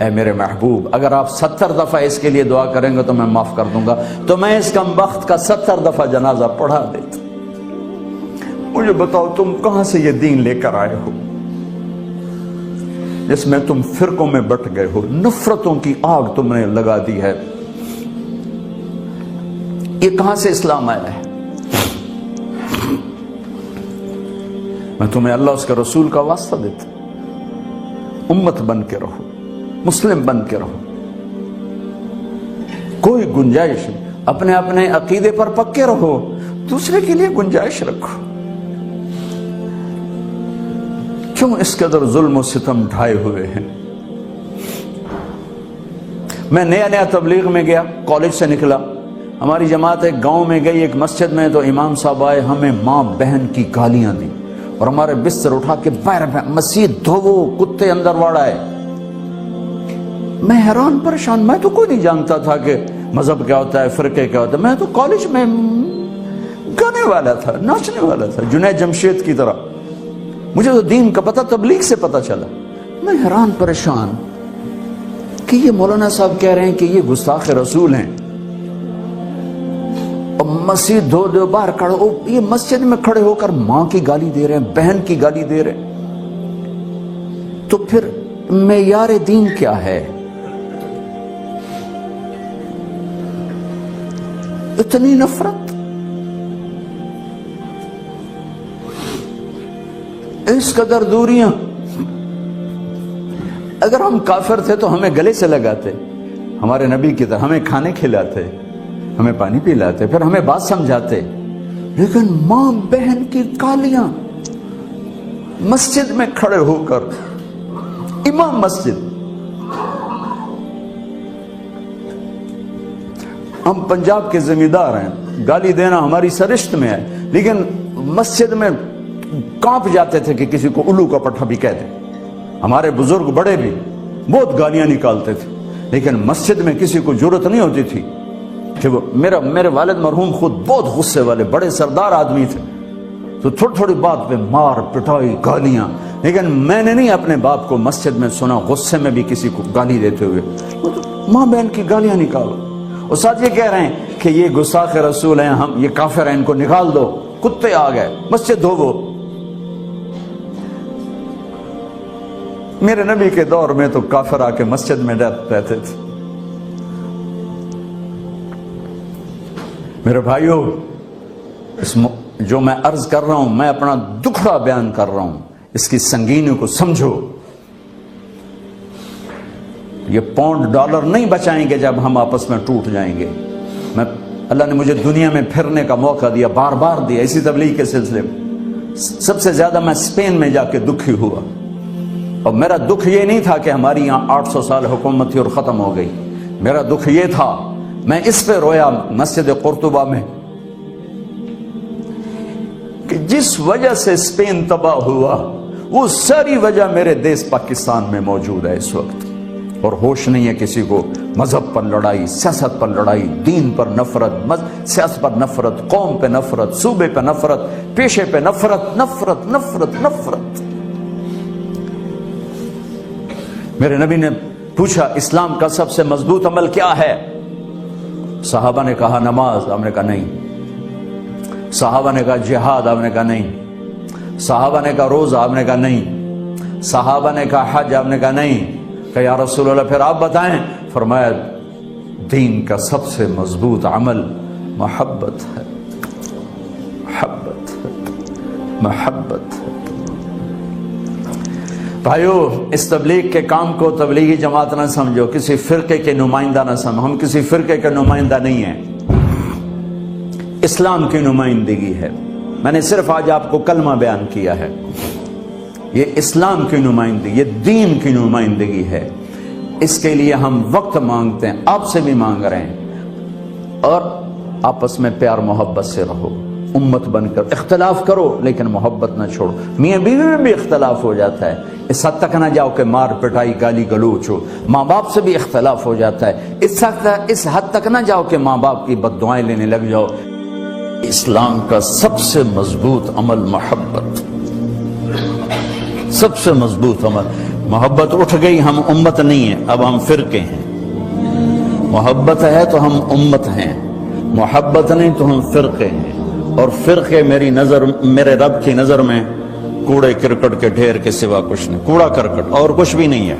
اے میرے محبوب اگر آپ 70 دفعہ اس کے لیے دعا کریں گے تو میں معاف کر دوں گا، تو میں اس کم بخت کا 70 دفعہ جنازہ پڑھا دیتا۔ مجھے بتاؤ تم کہاں سے یہ دین لے کر آئے ہو جس میں تم فرقوں میں بٹ گئے ہو، نفرتوں کی آگ تم نے لگا دی ہے، یہ کہاں سے اسلام آیا ہے؟ میں تمہیں اللہ اس کے رسول کا واسطہ دیتا، امت بن کے رہو، مسلم بن کے رہو، کوئی گنجائش نہیں، اپنے اپنے عقیدے پر پکے رہو، دوسرے کے لیے گنجائش رکھو۔ کیوں اس قدر ظلم و ستم ڈھائے ہوئے ہیں؟ میں نیا تبلیغ میں گیا، کالج سے نکلا، ہماری جماعت ایک گاؤں میں گئی، ایک مسجد میں، تو امام صاحب آئے، ہمیں ماں بہن کی گالیاں دی اور ہمارے بستر اٹھا کے باہر مسجد دھوو، کتے اندر واڑائے۔ میں حیران پریشان، میں تو کوئی نہیں جانتا تھا کہ مذہب کیا ہوتا ہے، فرقے کیا ہوتا ہے، میں تو کالج میں گانے والا تھا، ناچنے والا تھا، جنید جمشید کی طرح، مجھے تو دین کا پتہ تبلیغ سے پتہ چلا۔ میں حیران پریشان کہ یہ مولانا صاحب کہہ رہے ہیں کہ یہ گستاخ رسول ہیں، اور مسجد دھو دو باہر کھڑے ہو، یہ مسجد میں کھڑے ہو کر ماں کی گالی دے رہے ہیں، بہن کی گالی دے رہے ہیں، تو پھر معیار دین کیا ہے؟ اتنی نفرت، اس قدر دوریاں۔ اگر ہم کافر تھے تو ہمیں گلے سے لگاتے، ہمارے نبی کی طرح ہمیں کھانے کھلاتے، ہمیں پانی پلاتے، پھر ہمیں بات سمجھاتے، لیکن ماں بہن کی گالیاں، مسجد میں کھڑے ہو کر، امام مسجد۔ ہم پنجاب کے زمیندار ہیں، گالی دینا ہماری سرشت میں ہے، لیکن مسجد میں کانپ جاتے تھے کہ کسی کو الو کا پٹھا بھی کہہ دیں۔ ہمارے بزرگ بڑے بھی بہت گالیاں نکالتے تھے، لیکن مسجد میں کسی کو جرت نہیں ہوتی تھی کہ وہ میرے والد مرحوم خود بہت غصے والے بڑے سردار آدمی تھے، تو تھوڑی تھوڑی بات پہ مار پٹائی گالیاں، لیکن میں نے نہیں اپنے باپ کو مسجد میں سنا غصے میں بھی کسی کو گالی دیتے ہوئے۔ ماں بہن کی گالیاں نکالو، اور ساتھ یہ کہہ رہے ہیں کہ یہ گستاخ رسول ہیں، ہم یہ کافر ہیں، ان کو نکال دو، کتے آ گئے، مسجد دھوو۔ میرے نبی کے دور میں تو کافر آ کے مسجد میں رہتے تھے۔ میرے بھائیو، جو میں عرض کر رہا ہوں، میں اپنا دکھڑا بیان کر رہا ہوں، اس کی سنگینی کو سمجھو۔ یہ پاؤنڈ ڈالر نہیں بچائیں گے جب ہم آپس میں ٹوٹ جائیں گے۔ اللہ نے مجھے دنیا میں پھرنے کا موقع دیا، بار بار دیا، اسی تبلیغ کے سلسلے میں۔ سب سے زیادہ میں اسپین میں جا کے دکھی ہوا، اور میرا دکھ یہ نہیں تھا کہ ہماری یہاں 800 سال حکومت تھی اور ختم ہو گئی، میرا دکھ یہ تھا، میں اس پہ رویا مسجد قرطبہ میں، کہ جس وجہ سے اسپین تباہ ہوا، وہ ساری وجہ میرے دیس پاکستان میں موجود ہے اس وقت، اور ہوش نہیں ہے کسی کو۔ مذہب پر لڑائی، سیاست پر لڑائی، دین پر نفرت، سیاست پر نفرت، قوم پہ نفرت، صوبے پہ نفرت، پیشے پہ نفرت، نفرت نفرت نفرت۔ میرے نبی نے پوچھا اسلام کا سب سے مضبوط عمل کیا ہے؟ صحابہ نے کہا نماز، آپ نے کہا نہیں۔ صحابہ نے کہا جہاد، آپ نے کہا نہیں۔ صحابہ نے کہا روزہ، آپ نے کہا نہیں۔ صحابہ نے کہا حج، آپ نے کہا نہیں۔ کہ یا رسول اللہ پھر آپ بتائیں؟ فرمایا دین کا سب سے مضبوط عمل محبت ہے، محبت ہے، محبت ہے۔ بھائیو، اس تبلیغ کے کام کو تبلیغی جماعت نہ سمجھو، کسی فرقے کے نمائندہ نہ سمجھو، ہم کسی فرقے کے نمائندہ نہیں ہیں، اسلام کی نمائندگی ہے۔ میں نے صرف آج آپ کو کلمہ بیان کیا ہے، یہ اسلام کی نمائندگی، یہ دین کی نمائندگی ہے۔ اس کے لیے ہم وقت مانگتے ہیں، آپ سے بھی مانگ رہے ہیں، اور آپس میں پیار محبت سے رہو، امت بن کر اختلاف کرو لیکن محبت نہ چھوڑو۔ میاں بیوی میں بھی اختلاف ہو جاتا ہے، اس حد تک نہ جاؤ کہ مار پٹائی گالی گلوچ ہو، ماں باپ سے بھی اختلاف ہو جاتا ہے، اس حد تک نہ جاؤ کہ ماں باپ کی بد دعائیں لینے لگ جاؤ۔ اسلام کا سب سے مضبوط عمل محبت، سب سے مضبوط عمل۔ محبت اٹھ گئی، ہم امت نہیں ہیں، اب ہم فرقے ہیں۔ محبت ہے تو ہم امت ہیں، محبت نہیں تو ہم فرقے ہیں، اور فرقے میرے رب کی نظر میں کوڑے کرکٹ کے ڈھیر کے سوا کچھ نہیں، کوڑا کرکٹ اور کچھ بھی نہیں ہے۔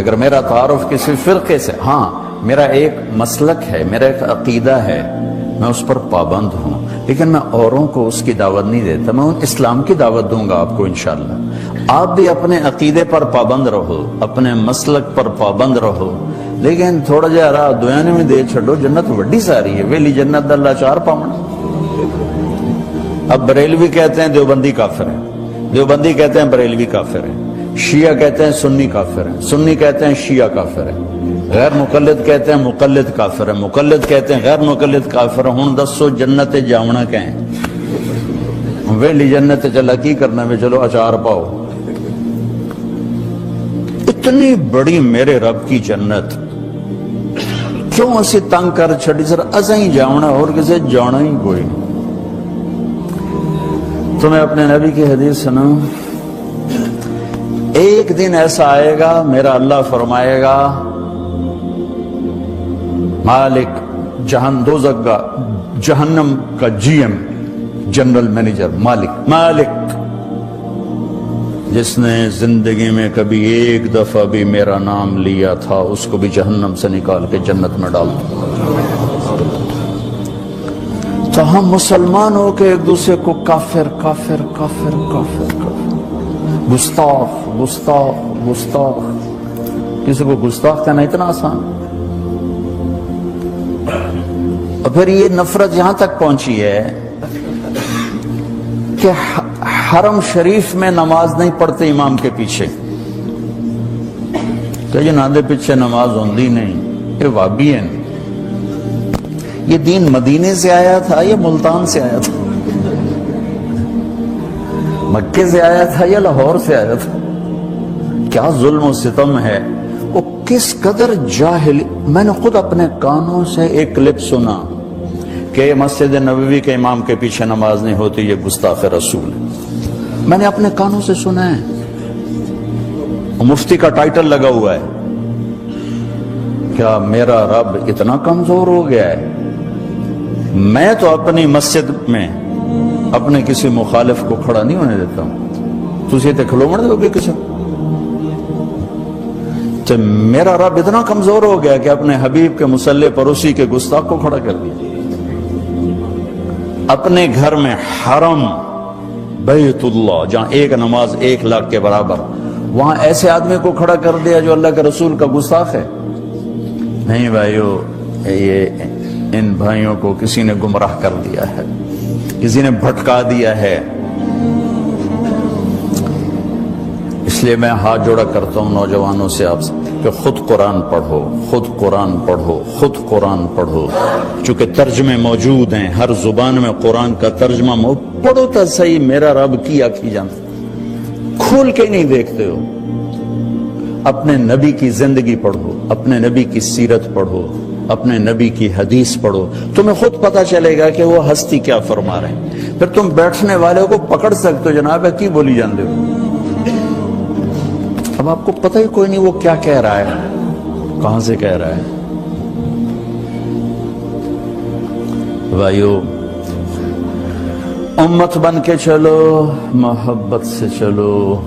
اگر میرا تعارف کسی فرقے سے، ہاں میرا ایک مسلک ہے، میرا ایک عقیدہ ہے، میں اس پر پابند ہوں، لیکن میں اوروں کو اس کی دعوت نہیں دیتا، میں اسلام کی دعوت دوں گا آپ کو انشاءاللہ۔ آپ بھی اپنے عقیدے پر پابند رہو، اپنے مسلک پر پابند رہو، لیکن تھوڑا جہا راہ دویانے میں دے چھڑو، جنت وڈی ساری ہے، ویلی جنت دا اللہ چار پاؤں۔ اب بریلوی کہتے ہیں دیوبندی کافر ہیں، دیوبندی کہتے ہیں بریلوی کافر ہیں، شیعہ کہتے ہیں سنی کافر ہیں، سنی کہتے ہیں شیعہ کافر ہیں، غیر مقلد کہتے ہیں مقلد کافر ہیں، مقلد کہتے ہیں غیر مقلد کافر ہیں۔ ہن دسو جنت جاونا کہیں ویلی جنت چلا کی کرنا میں، چلو اچار پاؤ۔ اتنی بڑی میرے رب کی جنت کیوں اسی تنگ کر چھڑی؟ سر اساں ہی جاونا، اور کسے جانا ہی کوئی نہیں۔ تو میں اپنے نبی کی حدیث سناؤں، ایک دن ایسا آئے گا میرا اللہ فرمائے گا مالک دوزخ کا، جہنم کا جی ایم، جنرل مینیجر، مالک جس نے زندگی میں کبھی ایک دفعہ بھی میرا نام لیا تھا اس کو بھی جہنم سے نکال کے جنت میں ڈال دوں۔ تو ہم مسلمان ہو کے ایک دوسرے کو کافر کافر کافر کافر کافر، گستاخ گستاخ گستاخ، کسی کو گستاخ کہنا اتنا آسان؟ اور پھر یہ نفرت یہاں تک پہنچی ہے کہ حرم شریف میں نماز نہیں پڑھتے امام کے پیچھے، کہ جنہاں دے پیچھے نماز ہوندی نہیں، یہ وابی ہیں۔ یہ دین مدینے سے آیا تھا یا ملتان سے آیا تھا؟ مکے سے آیا تھا یا لاہور سے آیا تھا؟ کیا ظلم و ستم ہے، وہ کس قدر جاہل۔ میں نے خود اپنے کانوں سے ایک کلپ سنا کہ مسجد نبوی کے امام کے پیچھے نماز نہیں ہوتی، یہ گستاخ رسول ہے، میں نے اپنے کانوں سے سنا ہے، مفتی کا ٹائٹل لگا ہوا ہے۔ کیا میرا رب اتنا کمزور ہو گیا ہے؟ میں تو اپنی مسجد میں اپنے کسی مخالف کو کھڑا نہیں ہونے دیتا ہوں، تسی تے کھلو مڑ دو گے کسی؟ تو میرا رب اتنا کمزور ہو گیا کہ اپنے حبیب کے مصلی پر اسی کے گستاخ کو کھڑا کر دیا۔ اپنے گھر میں حرم بیت اللہ جہاں ایک نماز 1,00,000 کے برابر، وہاں ایسے آدمی کو کھڑا کر دیا جو اللہ کے رسول کا گستاخ ہے۔ نہیں بھائیو، یہ ان بھائیوں کو کسی نے گمراہ کر دیا ہے، کسی نے بھٹکا دیا ہے۔ اس لیے میں ہاتھ جوڑا کرتا ہوں نوجوانوں سے آپ سے کہ خود قرآن پڑھو، خود قرآن پڑھو، خود قرآن پڑھو، چونکہ ترجمے موجود ہیں، ہر زبان میں قرآن کا ترجمہ پڑھو تو صحیح۔ میرا رب کی آکھی جانتا، کھول کے نہیں دیکھتے ہو۔ اپنے نبی کی زندگی پڑھو، اپنے نبی کی سیرت پڑھو، اپنے نبی کی حدیث پڑھو، تمہیں خود پتا چلے گا کہ وہ ہستی کیا فرما رہے ہیں۔ پھر تم بیٹھنے والے کو پکڑ سکتے ہو، جناب کی بولی جانتے ہو، اب آپ کو پتہ ہی کوئی نہیں وہ کیا کہہ رہا ہے، کہاں سے کہہ رہا ہے۔ بھائیو، امت بن کے چلو، محبت سے چلو،